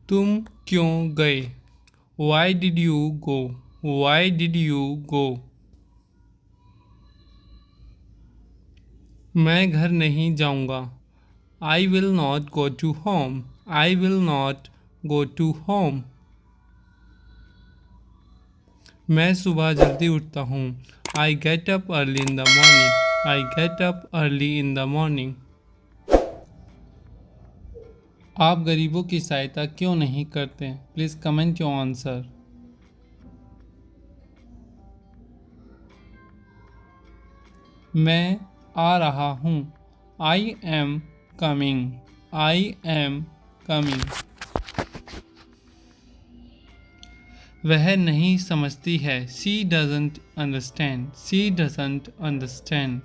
तुम क्यों गए? Why did you go? Why did you go? मैं घर नहीं जाऊंगा। I will not go to home. I will not go to home. मैं सुबह जल्दी उठता हूँ। I get up early in the morning. I get up early in the morning. आप गरीबों की सहायता क्यों नहीं करते? Please comment your answer. मैं आ रहा हूँ। I am coming. I am coming. वह नहीं समझती है। She doesn't understand. She doesn't understand.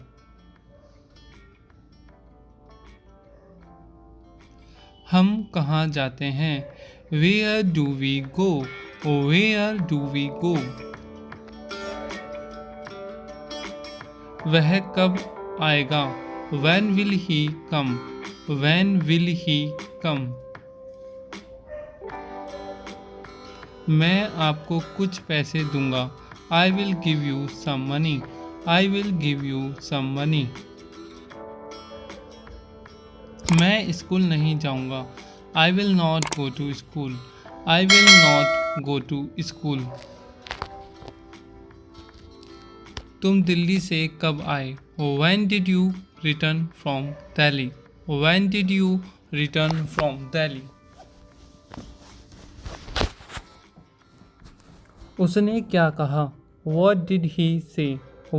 हम कहाँ जाते हैं? Where do we go? Where do we go? वह कब आएगा? When will he come? When will he come? मैं आपको कुछ पैसे दूंगा। I will give you some money. I will give you some money. मैं स्कूल नहीं जाऊंगा। I will not go to school. I will not go to school. तुम दिल्ली से कब आए? When did you return from Delhi? When did you return from Delhi? उसने क्या कहा? What did he say?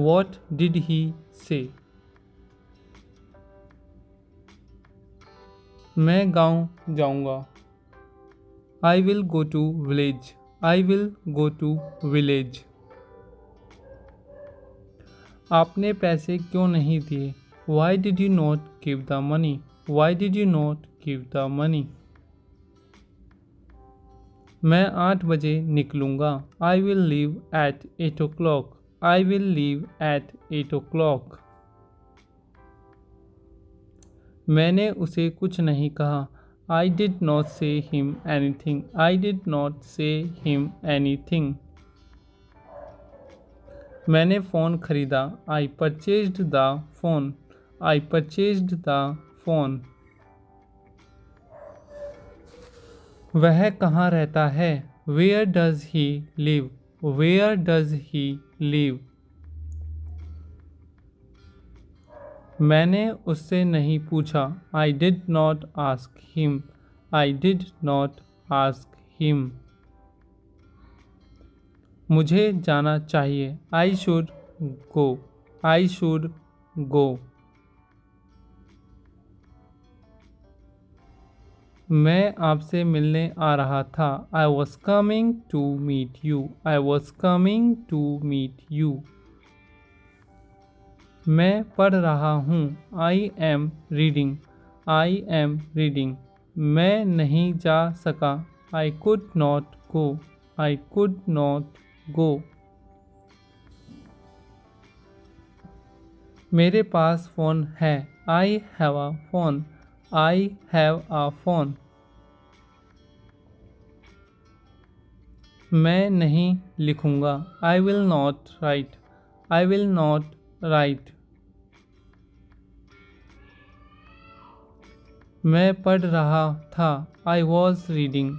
What did he say? मैं गांव जाऊंगा। I will go to village. I will go to village. आपने पैसे क्यों नहीं दिए? Why did you not give the money? Why did you not give the money? मैं 8 बजे निकलूंगा। I will leave at 8 o'clock. I will leave at 8 o'clock. मैंने उसे कुछ नहीं कहा। I did not say him anything. I did not say him anything. मैंने phone खरीदा। I purchased the phone. I purchased the phone. वह कहाँ रहता है? Where does he live? Where does he live? मैंने उससे नहीं पूछा। I did not ask him. I did not ask him. मुझे जाना चाहिए। I should go. I should go. मैं आपसे मिलने आ रहा था। I was coming to meet you. I was coming to meet you. मैं पढ़ रहा हूँ। I am reading. I am reading. मैं नहीं जा सका। I could not go. I could not go. मेरे पास फ़ोन है। I have a phone. I have a phone. मैं नहीं लिखूंगा। I will not write. I will not write. मैं पढ़ रहा था। I was reading.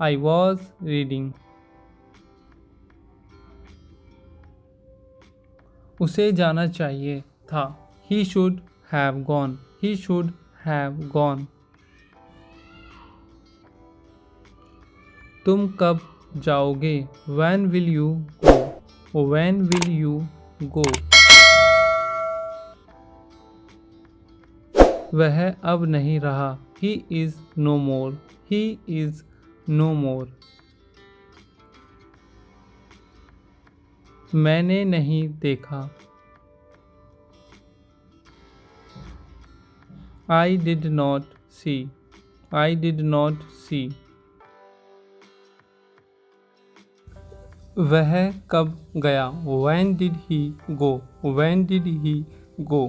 I was reading. उसे जाना चाहिए था। He should have gone. He should have gone. तुम कब जाओगे? When will you go? When will you go? वह अब नहीं रहा। He is no more. He is no more. मैंने नहीं देखा। I did not see. I did not see. वह कब गया? When did he go? When did he go?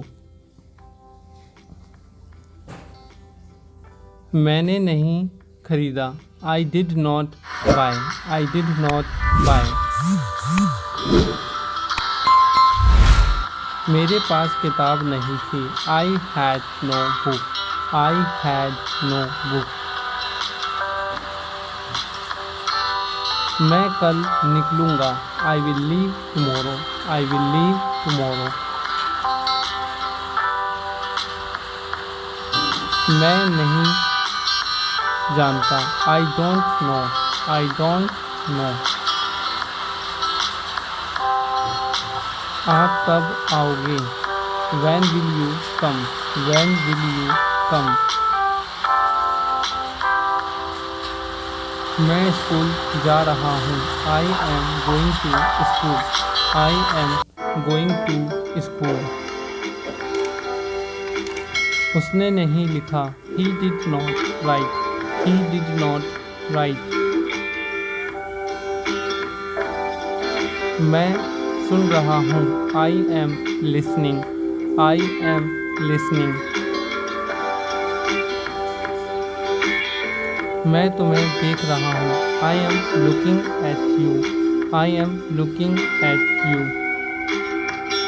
मैंने नहीं खरीदा। I did not buy. I did not buy. मेरे पास किताब नहीं थी. I had no book. I had no book. मैं कल निकलूँगा. I will leave tomorrow. I will leave tomorrow. मैं नहीं जानता. I don't know. I don't know. आप कब आओगे? When will you come? When will you come? मैं स्कूल जा रहा हूँ. I am going to school. I am going to school. उसने नहीं लिखा. He did not write. He did not write. मैं सुन रहा हूँ. I am listening. I am listening. मैं तुम्हें देख रहा हूँ. I am looking at you. I am looking at you.